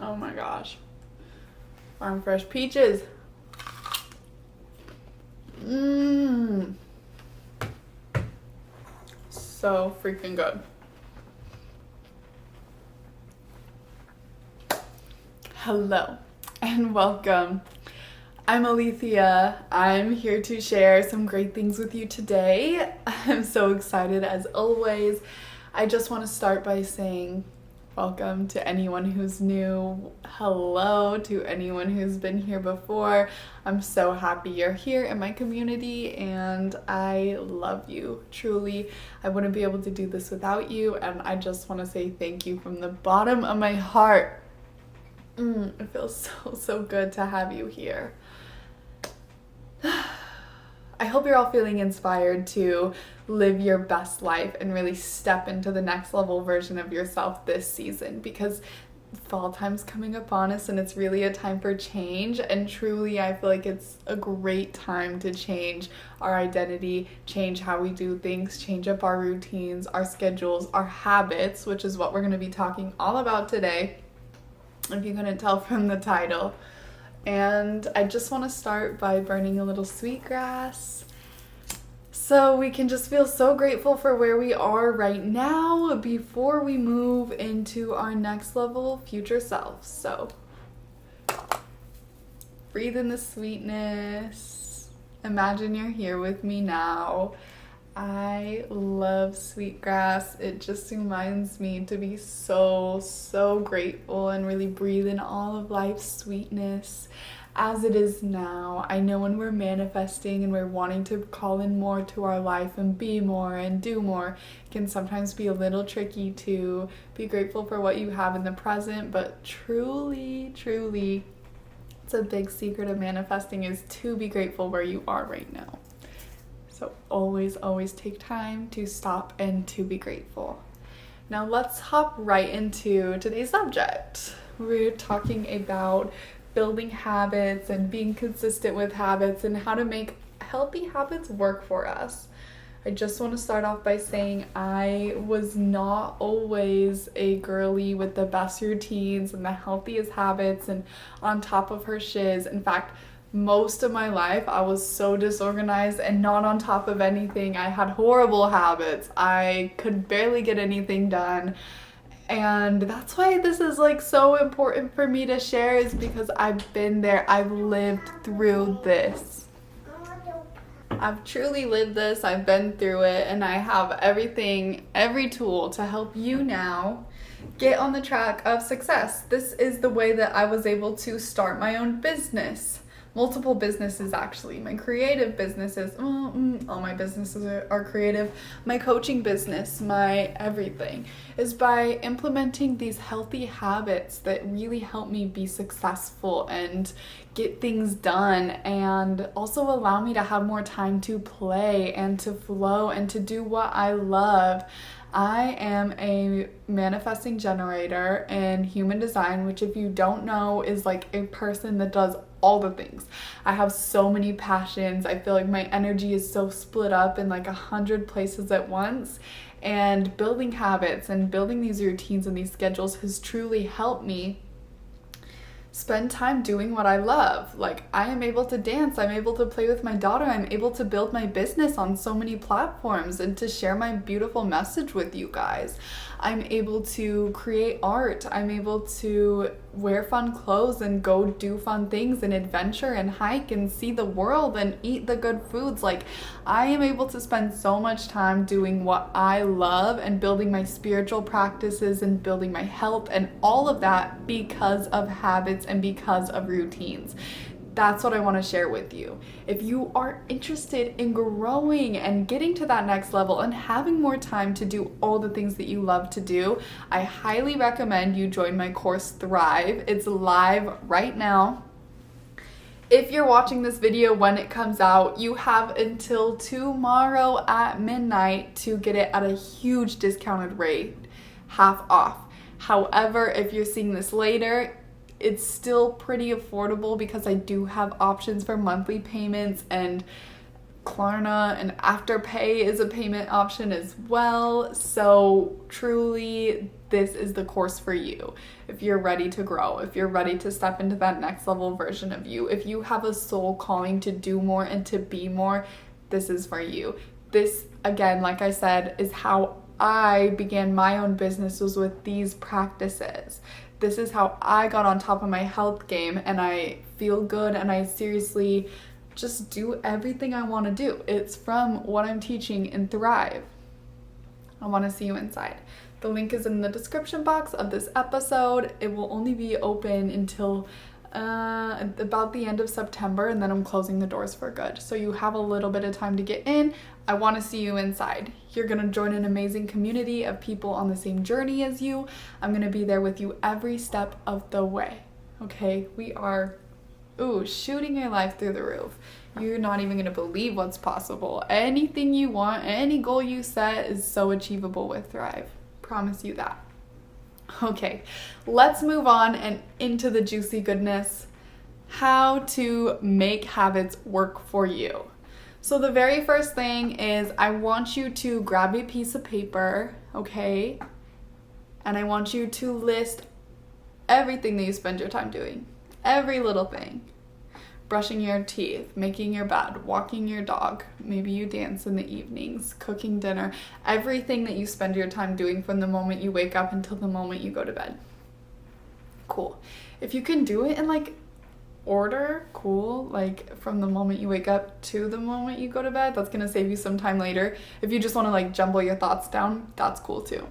Oh my gosh. Farm fresh peaches. Mmm. So freaking good. Hello and welcome. I'm Alethea. I'm here to share some great things with you today. I'm so excited as always. I just want to start by saying welcome to anyone who's new. Hello to anyone who's been here before. I'm so happy you're here in my community and I love you. Truly, I wouldn't be able to do this without you, and I just want to say thank you from the bottom of my heart. It feels so good to have you here. I hope you're all feeling inspired to live your best life and really step into the next level version of yourself this season, because fall time's coming upon us and it's really a time for change, and truly I feel like it's a great time to change our identity, change how we do things, change up our routines, our schedules, our habits, which is what we're going to be talking all about today, if you couldn't tell from the title. And I just want to start by burning a little sweetgrass so we can just feel so grateful for where we are right now before we move into our next level future selves. So breathe in the sweetness. Imagine you're here with me now. I love sweetgrass. It just reminds me to be so grateful and really breathe in all of life's sweetness as it is now. I know when we're manifesting and we're wanting to call in more to our life and be more and do more, it can sometimes be a little tricky to be grateful for what you have in the present, but truly, it's a big secret of manifesting is to be grateful where you are right now. So always take time to stop and to be grateful. Now let's hop right into today's subject. We're talking about building habits and being consistent with habits and how to make healthy habits work for us. I just want to start off by saying I was not always a girly with the best routines and the healthiest habits and on top of her shiz. In fact, most of my life, I was so disorganized and not on top of anything. I had horrible habits. I could barely get anything done. And that's why this is like so important for me to share, is because I've been there. I've lived through this. I've truly lived this. I've been through it, and I have everything, every tool to help you now get on the track of success. This is the way that I was able to start my own business. Multiple businesses, actually. My creative businesses, all my businesses are creative. My coaching business, my everything, is by implementing these healthy habits that really help me be successful and get things done, and also allow me to have more time to play and to flow and to do what I love. I am a manifesting generator in human design, which, if you don't know, is like a person that does all the things. I have so many passions. I feel like my energy is so split up in like 100 places at once. And building habits and building these routines and these schedules has truly helped me spend time doing what I love. Like, I am able to dance, I'm able to play with my daughter, I'm able to build my business on so many platforms and to share my beautiful message with you guys. I'm able to create art, I'm able to wear fun clothes and go do fun things and adventure and hike and see the world and eat the good foods. Like, I am able to spend so much time doing what I love and building my spiritual practices and building my health and all of that because of habits and because of routines. That's what I want to share with you. If you are interested in growing and getting to that next level and having more time to do all the things that you love to do, I highly recommend you join my course Thrive. It's live right now. If you're watching this video when it comes out, you have until tomorrow at midnight to get it at a huge discounted rate, half off. However, if you're seeing this later, it's still pretty affordable because I do have options for monthly payments, and Klarna and Afterpay is a payment option as well. So truly, this is the course for you. If you're ready to grow, if you're ready to step into that next level version of you, if you have a soul calling to do more and to be more, this is for you. This, again, like I said, is how I began my own business, was with these practices. This is how I got on top of my health game, and I feel good, and I seriously just do everything I want to do. It's from what I'm teaching in Thrive. I want to see you inside. The link is in the description box of this episode. It will only be open until about the end of September, and then I'm closing the doors for good. So you have a little bit of time to get in. I want to see you inside. You're going to join an amazing community of people on the same journey as you. I'm going to be there with you every step of the way. Okay? We are shooting your life through the roof. You're not even going to believe what's possible. Anything you want, any goal you set is so achievable with Thrive. Promise you that. Okay, let's move on and into the juicy goodness. How to make habits work for you. So the very first thing is, I want you to grab a piece of paper, okay? And I want you to list everything that you spend your time doing. Every little thing. Brushing your teeth, making your bed, walking your dog, maybe you dance in the evenings, cooking dinner, everything that you spend your time doing from the moment you wake up until the moment you go to bed. Cool. If you can do it in like order, cool, like from the moment you wake up to the moment you go to bed, that's gonna save you some time later. If you just want to like jumble your thoughts down, that's cool too.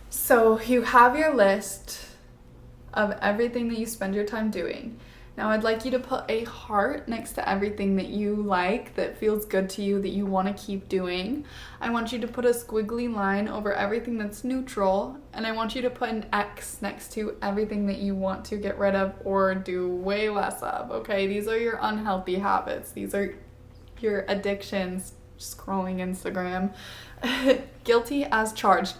So you have your list of everything that you spend your time doing. Now I'd like you to put a heart next to everything that you like, that feels good to you, that you want to keep doing. I want you to put a squiggly line over everything that's neutral, and I want you to put an X next to everything that you want to get rid of or do way less of, okay? These are your unhealthy habits. These are your addictions, scrolling Instagram. Guilty as charged.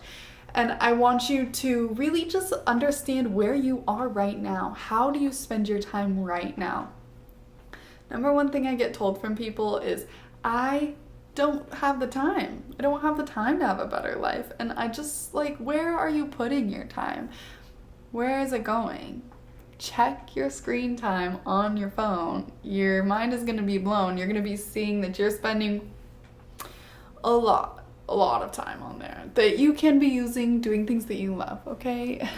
And I want you to really just understand where you are right now. How do you spend your time right now? Number one thing I get told from people is, I don't have the time. I don't have the time to have a better life. And I just like, where are you putting your time? Where is it going? Check your screen time on your phone. Your mind is going to be blown. You're going to be seeing that you're spending a lot of time on there that you can be using doing things that you love, okay?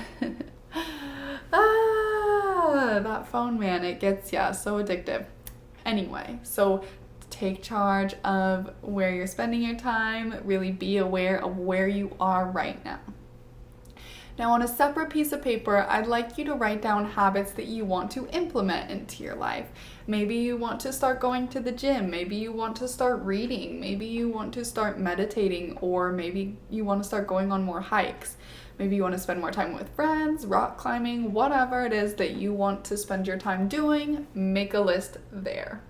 That phone, man, it gets so addictive. Anyway, so take charge of where you're spending your time. Really be aware of where you are right now. Now, on a separate piece of paper, I'd like you to write down habits that you want to implement into your life. Maybe you want to start going to the gym. Maybe you want to start reading. Maybe you want to start meditating, or maybe you want to start going on more hikes. Maybe you want to spend more time with friends, rock climbing, whatever it is that you want to spend your time doing, make a list there.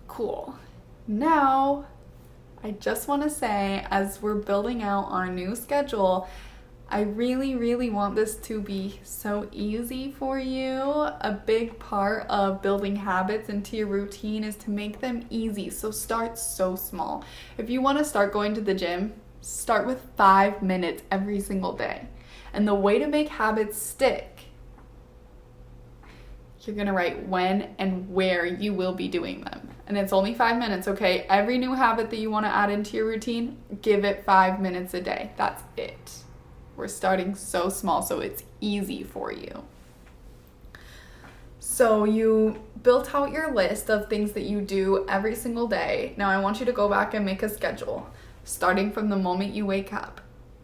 Cool. Now, I just want to say, as we're building out our new schedule, I really, really want this to be so easy for you. A big part of building habits into your routine is to make them easy. So start so small. If you want to start going to the gym, start with 5 minutes every single day. And the way to make habits stick, you're going to write when and where you will be doing them. And it's only 5 minutes, okay? Every new habit that you want to add into your routine, give it 5 minutes a day. That's it. We're starting so small, so it's easy for you. So you built out your list of things that you do every single day. Now I want you to go back and make a schedule, starting from the moment you wake up.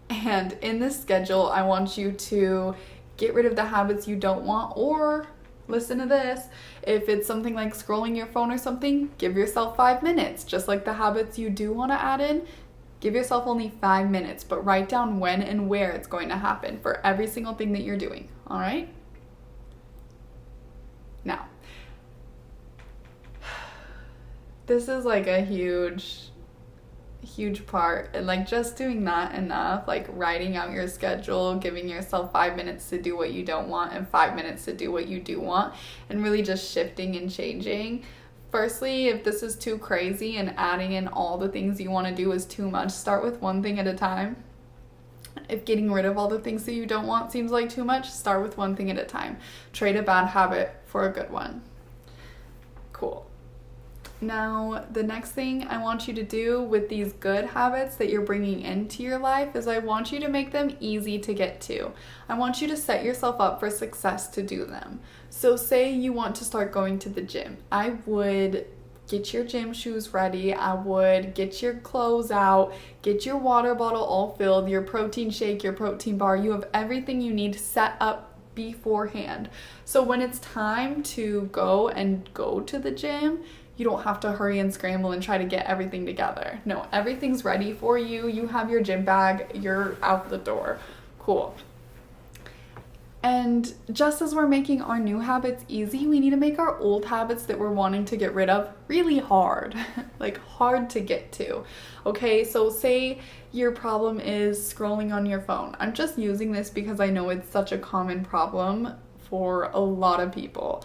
And in this schedule, I want you to get rid of the habits you don't want, or listen to this, if it's something like scrolling your phone or something, give yourself 5 minutes. Just like the habits you do want to add in, give yourself only 5 minutes, but write down when and where it's going to happen for every single thing that you're doing, all right? Now, this is like a huge part, and like just doing that enough, like writing out your schedule, giving yourself 5 minutes to do what you don't want and 5 minutes to do what you do want, and really just shifting and changing. Firstly, if this is too crazy and adding in all the things you want to do is too much, start with one thing at a time If getting rid of all the things that you don't want seems like too much, start with one thing at a time. Trade a bad habit for a good one. Cool. Now, the next thing I want you to do with these good habits that you're bringing into your life is I want you to make them easy to get to. I want you to set yourself up for success to do them. So say you want to start going to the gym. I would get your gym shoes ready. I would get your clothes out, get your water bottle all filled, your protein shake, your protein bar. You have everything you need set up beforehand. So when it's time to go to the gym, you don't have to hurry and scramble and try to get everything together. No, everything's ready for you. You have your gym bag, you're out the door. Cool. And just as we're making our new habits easy, we need to make our old habits that we're wanting to get rid of really hard, like hard to get to. Okay, so say your problem is scrolling on your phone. I'm just using this because I know it's such a common problem for a lot of people.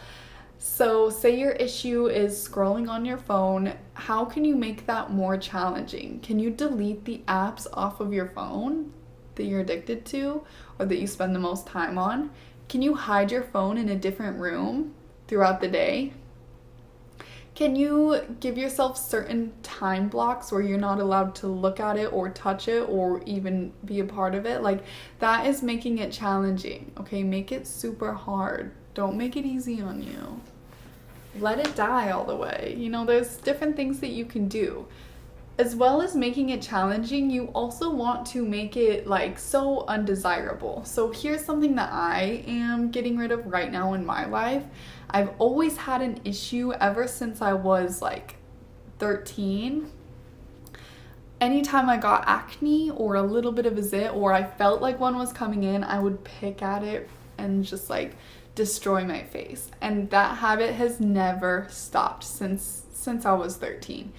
So say your issue is scrolling on your phone. How can you make that more challenging? Can you delete the apps off of your phone that you're addicted to or that you spend the most time on? Can you hide your phone in a different room throughout the day? Can you give yourself certain time blocks where you're not allowed to look at it or touch it or even be a part of it? Like, that is making it challenging, okay? Make it super hard. Don't make it easy on you. Let it die all the way. You know, there's different things that you can do. As well as making it challenging, you also want to make it like so undesirable. So here's something that I am getting rid of right now in my life. I've always had an issue ever since I was like 13. Anytime I got acne or a little bit of a zit or I felt like one was coming in, I would pick at it and just like destroy my face. And that habit has never stopped since I was 13.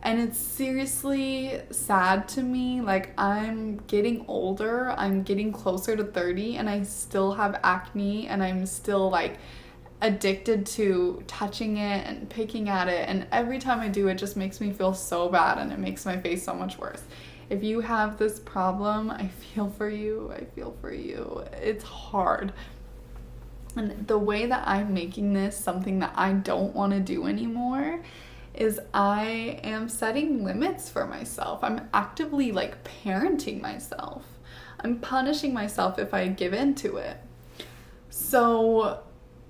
And it's seriously sad to me. Like, I'm getting older, I'm getting closer to 30, and I still have acne, and I'm still like addicted to touching it and picking at it. And every time I do, it just makes me feel so bad, and it makes my face so much worse. If you have this problem, I feel for you. It's hard. And the way that I'm making this something that I don't want to do anymore is I am setting limits for myself. I'm actively like parenting myself. I'm punishing myself if I give in to it. So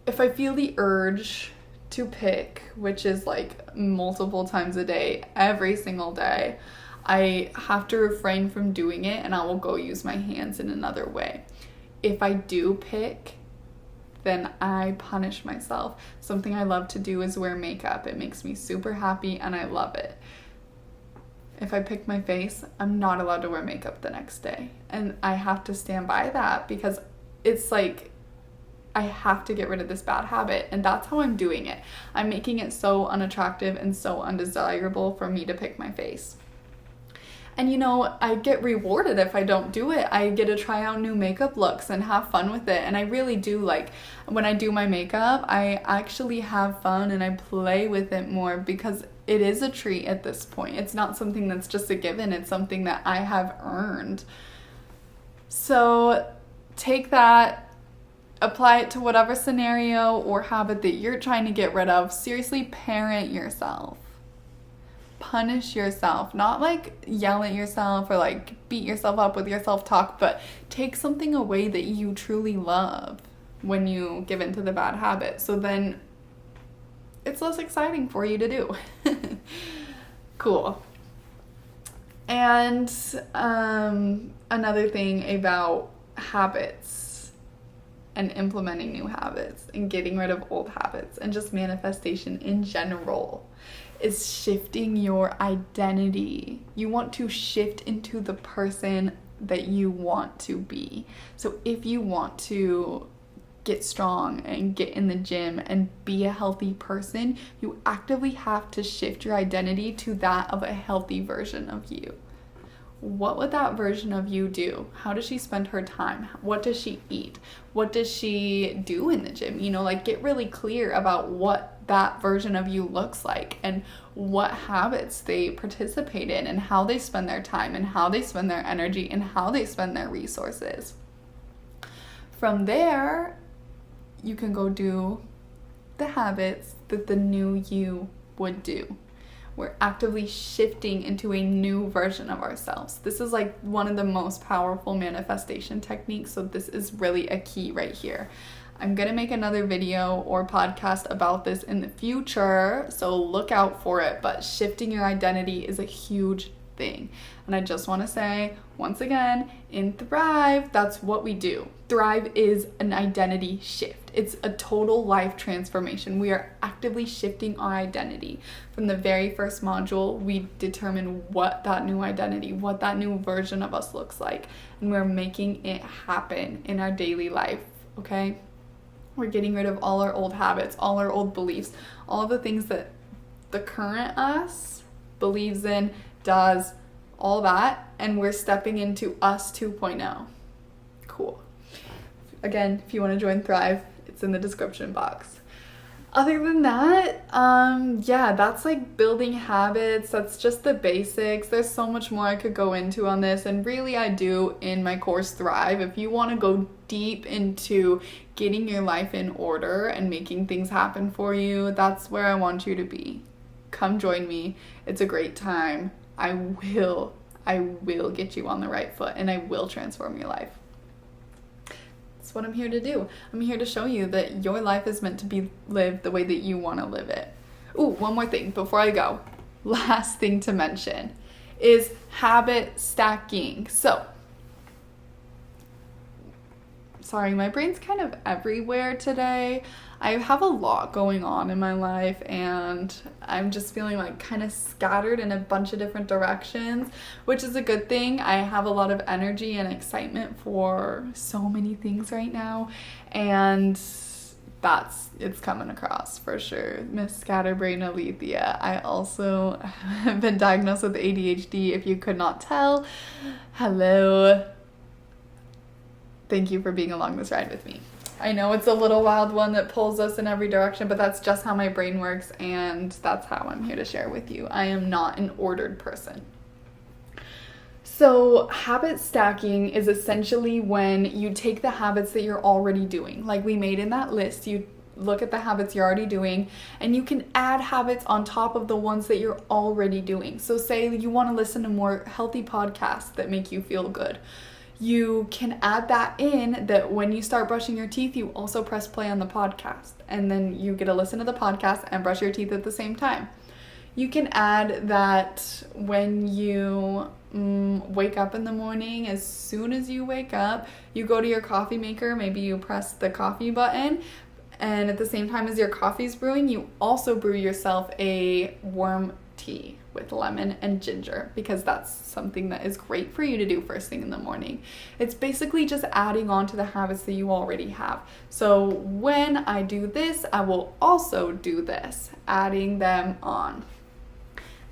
if I feel the urge to pick, which is like multiple times a day, every single day, I have to refrain from doing it and I will go use my hands in another way. If I do pick, then I punish myself. Something I love to do is wear makeup. It makes me super happy and I love it. If I pick my face, I'm not allowed to wear makeup the next day. And I have to stand by that because it's like I have to get rid of this bad habit. And that's how I'm doing it. I'm making it so unattractive and so undesirable for me to pick my face. And you know, I get rewarded if I don't do it. I get to try out new makeup looks and have fun with it. And I really do, like, when I do my makeup, I actually have fun and I play with it more because it is a treat at this point. It's not something that's just a given. It's something that I have earned. So take that, apply it to whatever scenario or habit that you're trying to get rid of. Seriously, parent yourself. Punish yourself, not like yell at yourself or like beat yourself up with your self-talk, but take something away that you truly love when you give into the bad habit. So then it's less exciting for you to do. Cool. And another thing about habits and implementing new habits and getting rid of old habits and just manifestation in general is shifting your identity. You want to shift into the person that you want to be. So if you want to get strong and get in the gym and be a healthy person, you actively have to shift your identity to that of a healthy version of you. what would that version of you do? How does she spend her time? What does she eat? What does she do in the gym? Like, get really clear about what that version of you looks like and what habits they participate in and how they spend their time and how they spend their energy and how they spend their resources. From there, you can go do the habits that the new you would do. We're actively shifting into a new version of ourselves. This is like one of the most powerful manifestation techniques, so this is really a key right here. I'm going to make another video or podcast about this in the future, so look out for it, but shifting your identity is a huge thing. And I just want to say, once again, in Thrive, that's what we do. Thrive is an identity shift. It's a total life transformation. We are actively shifting our identity. From the very first module, we determine what that new identity, what that new version of us looks like, and we're making it happen in our daily life, okay? We're getting rid of all our old habits, all our old beliefs, all of the things that the current us believes in, does, all that, and we're stepping into us 2.0. Cool. Again, if you want to join Thrive, it's in the description box. Other than that, that's like building habits. That's just the basics. There's so much more I could go into on this, and really I do in my course Thrive. If you want to go deep into getting your life in order and making things happen for you, that's where I want you to be. Come join me. It's a great time. I will get you on the right foot, and I will transform your life. That's what I'm here to do. I'm here to show you that your life is meant to be lived the way that you want to live it. Ooh, one more thing before I go. Last thing to mention is habit stacking. So, sorry, my brain's kind of everywhere today. I have a lot going on in my life, and I'm just feeling like kind of scattered in a bunch of different directions, which is a good thing. I have a lot of energy and excitement for so many things right now, and it's coming across for sure. Miss Scatterbrain Alethea. I also have been diagnosed with ADHD, if you could not tell. Hello. Thank you for being along this ride with me. I know it's a little wild one that pulls us in every direction, but that's just how my brain works, and that's how I'm here to share with you. I am not an ordered person. So habit stacking is essentially when you take the habits that you're already doing, like we made in that list. You look at the habits you're already doing, and you can add habits on top of the ones that you're already doing. So say you want to listen to more healthy podcasts that make you feel good. You can add that in, that when you start brushing your teeth, you also press play on the podcast, and then you get to listen to the podcast and brush your teeth at the same time. You can add that when you wake up in the morning, as soon as you wake up, you go to your coffee maker, maybe you press the coffee button, and at the same time as your coffee's brewing, you also brew yourself a warm tea with lemon and ginger, because that's something that is great for you to do first thing in the morning. It's basically just adding on to the habits that you already have. So when I do this, I will also do this, adding them on.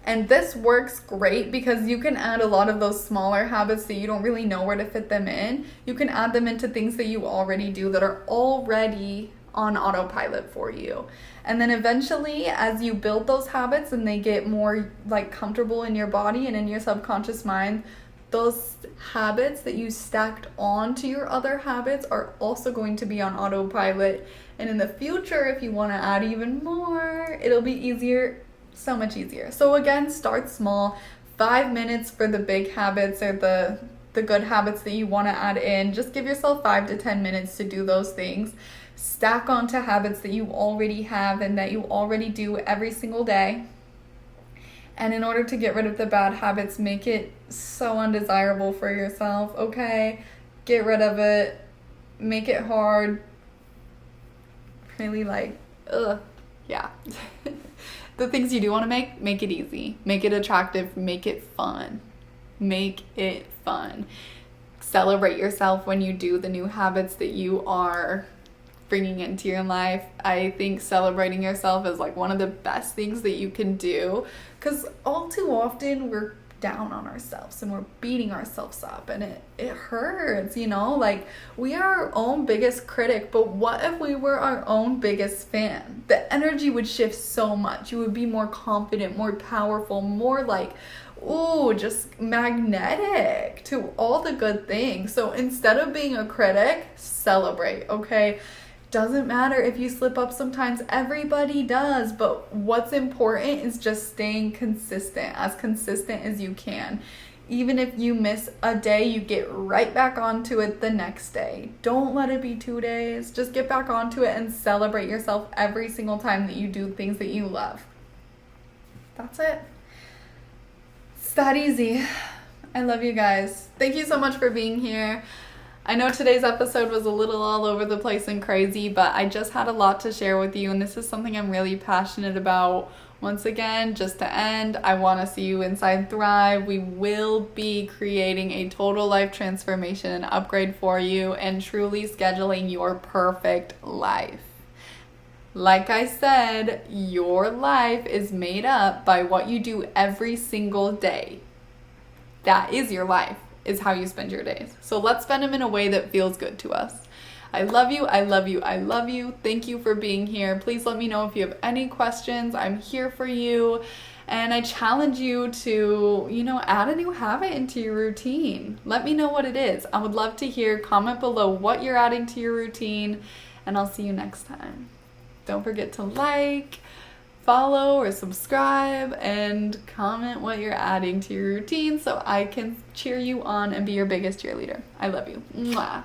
And this works great because you can add a lot of those smaller habits that you don't really know where to fit them in. You can add them into things that you already do that are already on autopilot for you. And then eventually, as you build those habits and they get more like comfortable in your body and in your subconscious mind, those habits that you stacked on to your other habits are also going to be on autopilot. And in the future, if you want to add even more, it'll be easier, so much easier. So again, start small. 5 minutes for the big habits or the good habits that you want to add in. Just give yourself 5 to 10 minutes to do those things. Stack onto habits that you already have and that you already do every single day. And in order to get rid of the bad habits, make it so undesirable for yourself, okay? Get rid of it. Make it hard. Really yeah. The things you do want to make it easy. Make it attractive. Make it fun. Make it fun. Celebrate yourself when you do the new habits that you are bringing into your life. I think celebrating yourself is like one of the best things that you can do, because all too often we're down on ourselves and we're beating ourselves up, and it hurts, you know? Like, we are our own biggest critic, but what if we were our own biggest fan? The energy would shift so much. You would be more confident, more powerful, more like, ooh, just magnetic to all the good things. So instead of being a critic, celebrate, okay? Doesn't matter if you slip up sometimes, everybody does, but what's important is just staying consistent as you can. Even if you miss a day, you get right back onto it the next day. Don't let it be 2 days. Just get back onto it and celebrate yourself every single time that you do things that you love. That's it. It's that easy. I love you guys. Thank you so much for being here. I know today's episode was a little all over the place and crazy, but I just had a lot to share with you, and this is something I'm really passionate about. Once again, just to end, I want to see you inside Thrive. We will be creating a total life transformation and upgrade for you and truly scheduling your perfect life. Like I said, your life is made up by what you do every single day. That is your life. Is how you spend your days. So let's spend them in a way that feels good to us. I love you. I love you. I love you. Thank you for being here. Please let me know if you have any questions. I'm here for you. And I challenge you to, add a new habit into your routine. Let me know what it is. I would love to hear. Comment below what you're adding to your routine. And I'll see you next time. Don't forget to like, follow or subscribe, and comment what you're adding to your routine so I can cheer you on and be your biggest cheerleader. I love you. Mwah.